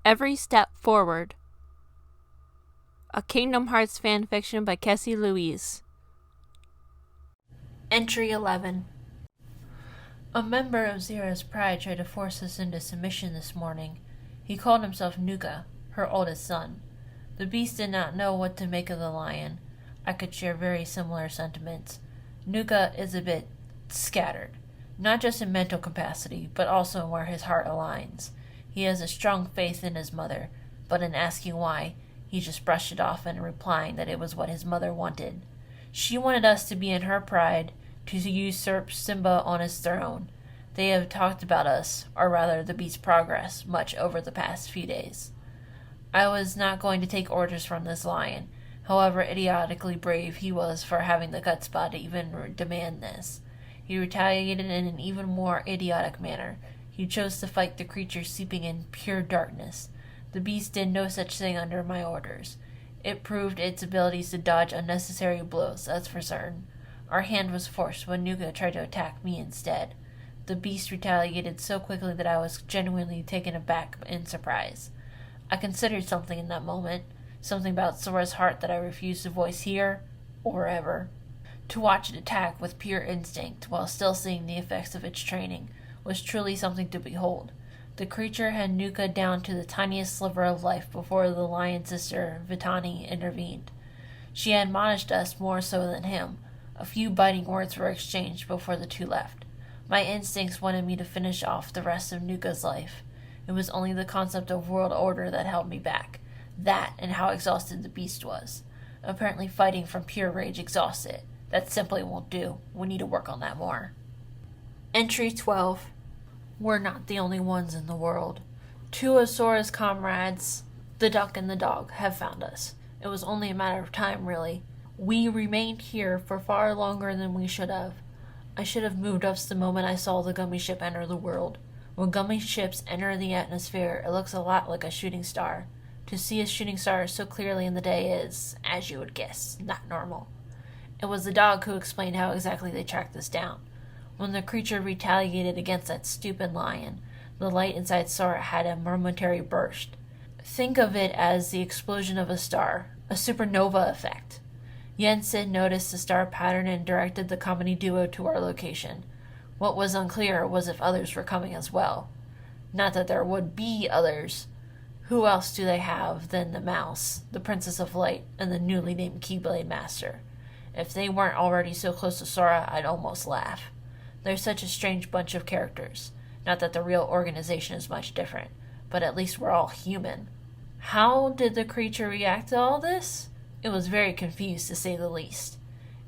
Every Step Forward, a Kingdom Hearts fanfiction by Kessie-Louise. Entry 11. A member of Zira's pride tried to force us into submission this morning. He called himself Nuka, her oldest son. The beast did not know what to make of the lion. I could share very similar sentiments. Nuka is a bit scattered, not just in mental capacity, but also in where his heart aligns. He has a strong faith in his mother, but in asking why, he just brushed it off and replying that it was what his mother wanted. She wanted us to be in her pride, to usurp Simba on his throne. They have talked about us, or rather the beast's progress, much over the past few days. I was not going to take orders from this lion, however idiotically brave he was for having the chutzpah to even demand this. He retaliated in an even more idiotic manner. He chose to fight the creature sleeping in pure darkness. The beast did no such thing under my orders. It proved its abilities to dodge unnecessary blows, that's for certain. Our hand was forced when Nuka tried to attack me instead. The beast retaliated so quickly that I was genuinely taken aback in surprise. I considered something in that moment, something about Sora's heart that I refused to voice here, or ever. To watch it attack with pure instinct while still seeing the effects of its training was truly something to behold. The creature had Nuka down to the tiniest sliver of life before the lion sister, Vitani, intervened. She admonished us more so than him. A few biting words were exchanged before the two left. My instincts wanted me to finish off the rest of Nuka's life. It was only the concept of world order that held me back. That and how exhausted the beast was. Apparently fighting from pure rage exhausts it. That simply won't do. We need to work on that more. Entry 12. We're not the only ones in the world. Two of Sora's comrades, the duck and the dog, have found us. It was only a matter of time, really. We remained here for far longer than we should have. I should have moved us the moment I saw the gummy ship enter the world. When gummy ships enter the atmosphere, it looks a lot like a shooting star. To see a shooting star so clearly in the day is, as you would guess, not normal. It was the dog who explained how exactly they tracked us down. When the creature retaliated against that stupid lion, the light inside Sora had a momentary burst. Think of it as the explosion of a star, a supernova effect. Jensen noticed the star pattern and directed the comedy duo to our location. What was unclear was if others were coming as well. Not that there would be others. Who else do they have than the mouse, the Princess of Light, and the newly named Keyblade Master? If they weren't already so close to Sora, I'd almost laugh. They're such a strange bunch of characters. Not that the real organization is much different, but at least we're all human. How did the creature react to all this? It was very confused, to say the least.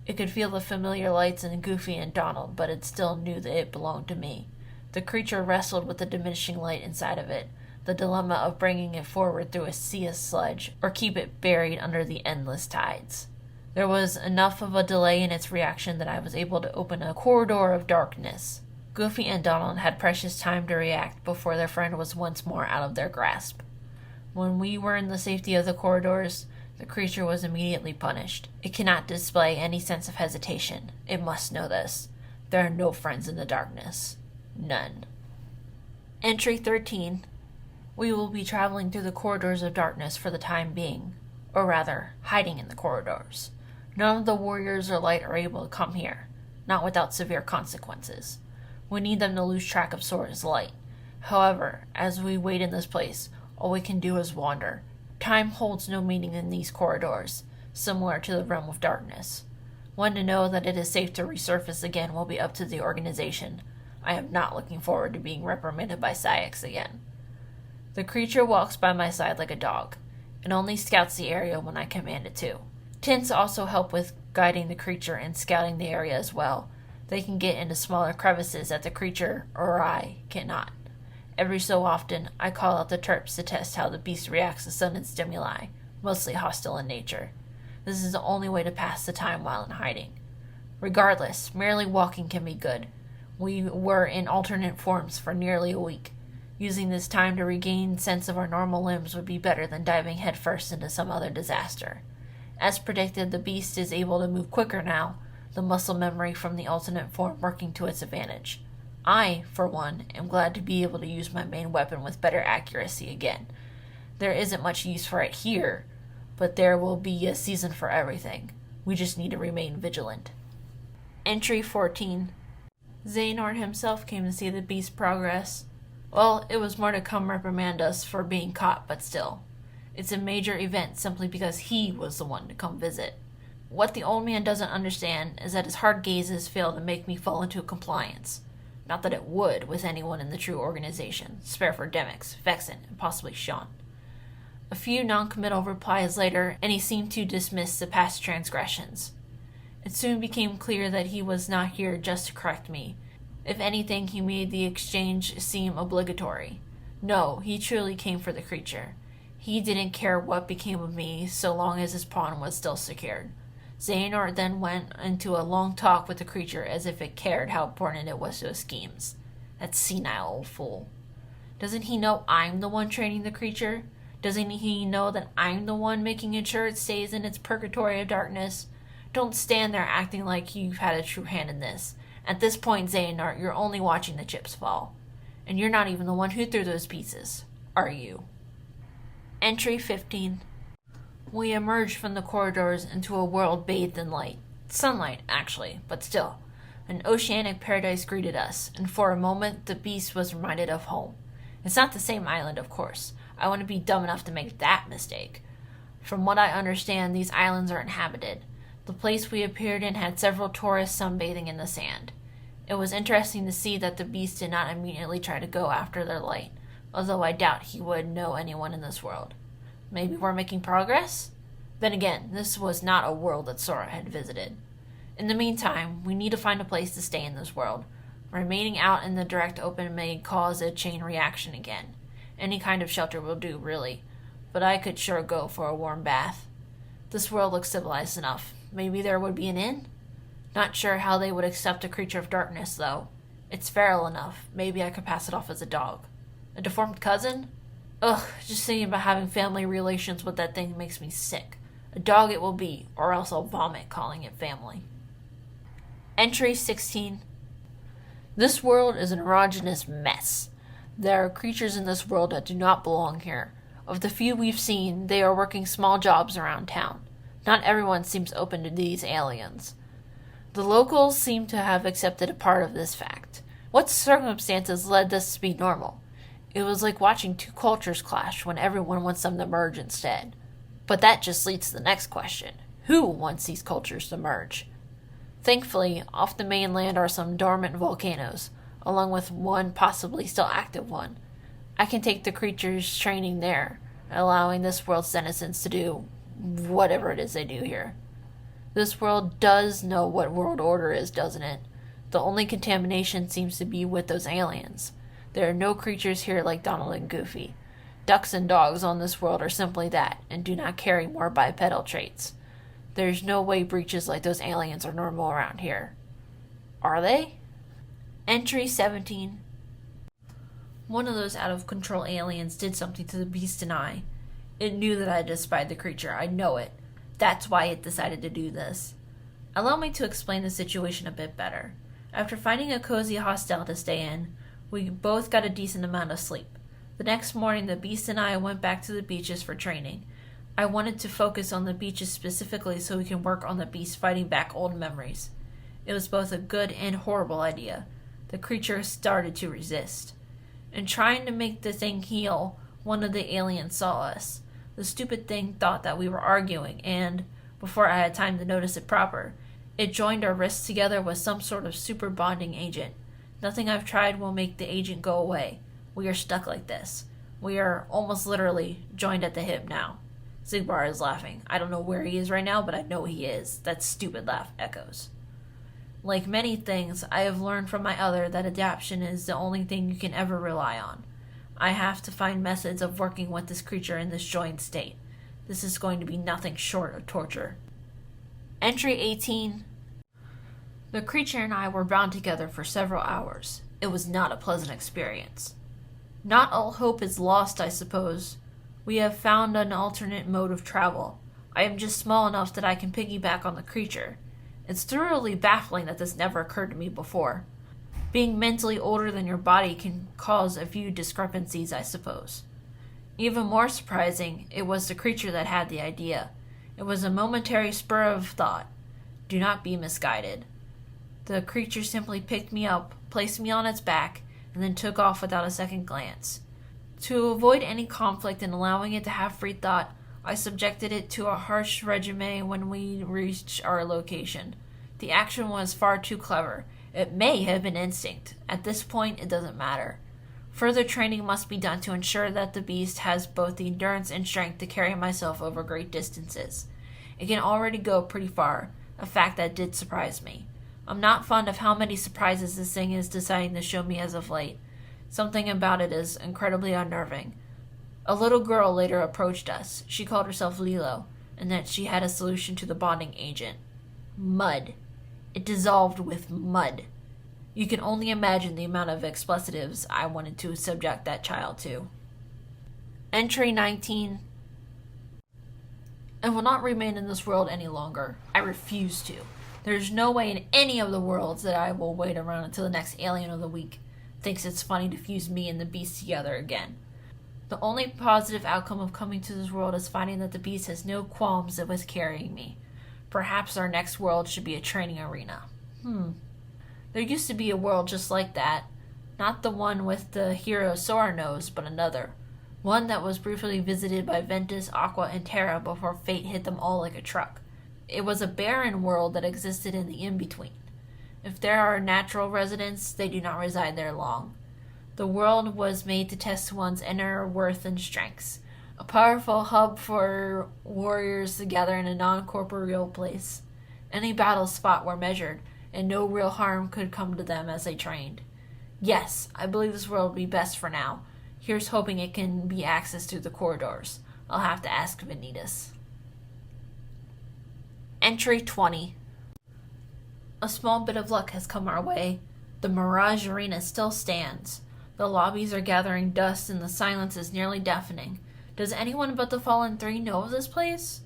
It could feel the familiar lights in Goofy and Donald, but it still knew that it belonged to me. The creature wrestled with the diminishing light inside of it, the dilemma of bringing it forward through a sea of sludge, or keep it buried under the endless tides. There was enough of a delay in its reaction that I was able to open a corridor of darkness. Goofy and Donald had precious time to react before their friend was once more out of their grasp. When we were in the safety of the corridors, the creature was immediately punished. It cannot display any sense of hesitation. It must know this. There are no friends in the darkness. None. Entry 13. We will be traveling through the corridors of darkness for the time being. Or rather, hiding in the corridors. None of the warriors or light are able to come here. Not without severe consequences. We need them to lose track of Sora's light. However, as we wait in this place, all we can do is wander. Time holds no meaning in these corridors, similar to the realm of darkness. When to know that it is safe to resurface again will be up to the organization. I am not looking forward to being reprimanded by Saïx again. The creature walks by my side like a dog. It only scouts the area when I command it to. Tints also help with guiding the creature and scouting the area as well. They can get into smaller crevices that the creature, or I, cannot. Every so often, I call out the terps to test how the beast reacts to sudden stimuli, mostly hostile in nature. This is the only way to pass the time while in hiding. Regardless, merely walking can be good. We were in alternate forms for nearly a week. Using this time to regain sense of our normal limbs would be better than diving headfirst into some other disaster. As predicted, the beast is able to move quicker now, the muscle memory from the alternate form working to its advantage. I, for one, am glad to be able to use my main weapon with better accuracy again. There isn't much use for it here, but there will be a season for everything. We just need to remain vigilant. Entry 14. Xehanort himself came to see the beast's progress. Well, it was more to come reprimand us for being caught, but still. It's a major event simply because he was the one to come visit. What the old man doesn't understand is that his hard gazes fail to make me fall into compliance. Not that it would with anyone in the true organization, spare for Demix, Vexen, and possibly Sean. A few non-committal replies later, and he seemed to dismiss the past transgressions. It soon became clear that he was not here just to correct me. If anything, he made the exchange seem obligatory. No, he truly came for the creature. He didn't care what became of me so long as his pawn was still secured. Xehanort then went into a long talk with the creature as if it cared how important it was to his schemes. That senile old fool. Doesn't he know I'm the one training the creature? Doesn't he know that I'm the one making sure it stays in its purgatory of darkness? Don't stand there acting like you've had a true hand in this. At this point, Xehanort, you're only watching the chips fall. And you're not even the one who threw those pieces, are you? Entry 15. We emerged from the corridors into a world bathed in light. Sunlight, actually, but still. An oceanic paradise greeted us, and for a moment the beast was reminded of home. It's not the same island, of course. I wouldn't be dumb enough to make that mistake. From what I understand, these islands are inhabited. The place we appeared in had several tourists sunbathing in the sand. It was interesting to see that the beast did not immediately try to go after their light, although I doubt he would know anyone in this world. Maybe we're making progress? Then again, this was not a world that Sora had visited. In the meantime, we need to find a place to stay in this world. Remaining out in the direct open may cause a chain reaction again. Any kind of shelter will do, really. But I could sure go for a warm bath. This world looks civilized enough. Maybe there would be an inn? Not sure how they would accept a creature of darkness, though. It's feral enough. Maybe I could pass it off as a dog. A deformed cousin? Ugh, just thinking about having family relations with that thing makes me sick. A dog it will be, or else I'll vomit calling it family. Entry 16. This world is an erogenous mess. There are creatures in this world that do not belong here. Of the few we've seen, they are working small jobs around town. Not everyone seems open to these aliens. The locals seem to have accepted a part of this fact. What circumstances led this to be normal? It was like watching two cultures clash when everyone wants them to merge instead. But that just leads to the next question. Who wants these cultures to merge? Thankfully, off the mainland are some dormant volcanoes, along with one possibly still active one. I can take the creatures training there, allowing this world's denizens to do whatever it is they do here. This world does know what world order is, doesn't it? The only contamination seems to be with those aliens. There are no creatures here like Donald and Goofy. Ducks and dogs on this world are simply that, and do not carry more bipedal traits. There's no way breaches like those aliens are normal around here. Are they? Entry 17. One of those out-of-control aliens did something to the beast and I. It knew that I despised the creature, I know it. That's why it decided to do this. Allow me to explain the situation a bit better. After finding a cozy hostel to stay in, we both got a decent amount of sleep. The next morning, the beast and I went back to the beaches for training. I wanted to focus on the beaches specifically so we can work on the beast fighting back old memories. It was both a good and horrible idea. The creature started to resist. In trying to make the thing heal, one of the aliens saw us. The stupid thing thought that we were arguing, and, before I had time to notice it proper, it joined our wrists together with some sort of super bonding agent. Nothing I've tried will make the agent go away. We are stuck like this. We are almost literally joined at the hip now. Zigbar is laughing. I don't know where he is right now, but I know he is. That stupid laugh echoes. Like many things, I have learned from my other that adaptation is the only thing you can ever rely on. I have to find methods of working with this creature in this joined state. This is going to be nothing short of torture. Entry 18. The creature and I were bound together for several hours. It was not a pleasant experience. Not all hope is lost, I suppose. We have found an alternate mode of travel. I am just small enough that I can piggyback on the creature. It's thoroughly baffling that this never occurred to me before. Being mentally older than your body can cause a few discrepancies, I suppose. Even more surprising, it was the creature that had the idea. It was a momentary spur of thought. Do not be misguided. The creature simply picked me up, placed me on its back, and then took off without a second glance. To avoid any conflict and allowing it to have free thought, I subjected it to a harsh regime when we reached our location. The action was far too clever. It may have been instinct. At this point, it doesn't matter. Further training must be done to ensure that the beast has both the endurance and strength to carry myself over great distances. It can already go pretty far, a fact that did surprise me. I'm not fond of how many surprises this thing is deciding to show me as of late. Something about it is incredibly unnerving. A little girl later approached us. She called herself Lilo, and that she had a solution to the bonding agent. Mud. It dissolved with mud. You can only imagine the amount of expletives I wanted to subject that child to. Entry 19. I will not remain in this world any longer. I refuse to. There's no way in any of the worlds that I will wait around until the next alien of the week thinks it's funny to fuse me and the beast together again. The only positive outcome of coming to this world is finding that the beast has no qualms with carrying me. Perhaps our next world should be a training arena. There used to be a world just like that. Not the one with the hero Sora knows, but another. One that was briefly visited by Ventus, Aqua, and Terra before fate hit them all like a truck. It was a barren world that existed in the in-between. If there are natural residents, they do not reside there long. The world was made to test one's inner worth and strengths. A powerful hub for warriors to gather in a non-corporeal place. Any battles fought were measured, and no real harm could come to them as they trained. Yes, I believe this world will be best for now. Here's hoping it can be accessed through the corridors. I'll have to ask Vanitas. Entry 20. A small bit of luck has come our way. The Mirage Arena still stands. The lobbies are gathering dust and the silence is nearly deafening. Does anyone but the Fallen Three know of this place?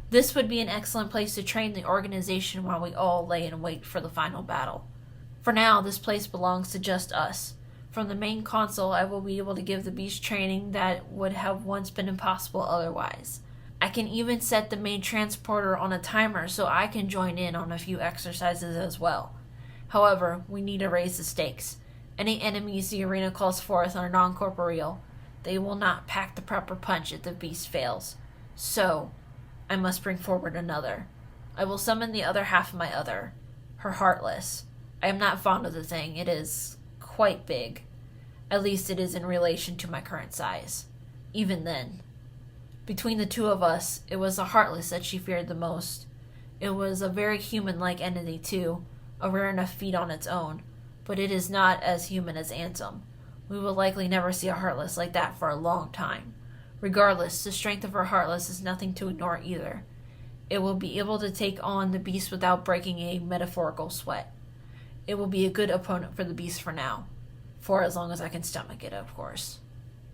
This would be an excellent place to train the organization while we all lay in wait for the final battle. For now, this place belongs to just us. From the main console, I will be able to give the beast training that would have once been impossible otherwise. I can even set the main transporter on a timer so I can join in on a few exercises as well. However, we need to raise the stakes. Any enemies the arena calls forth are non-corporeal. They will not pack the proper punch if the beast fails. So, I must bring forward another. I will summon the other half of my other. Her Heartless. I am not fond of the thing. It is quite big. At least it is in relation to my current size. Even then. Between the two of us, it was the Heartless that she feared the most. It was a very human-like entity too, a rare enough feat on its own, but it is not as human as Ansem. We will likely never see a Heartless like that for a long time. Regardless, the strength of her Heartless is nothing to ignore either. It will be able to take on the beast without breaking a metaphorical sweat. It will be a good opponent for the beast for now. For as long as I can stomach it, of course.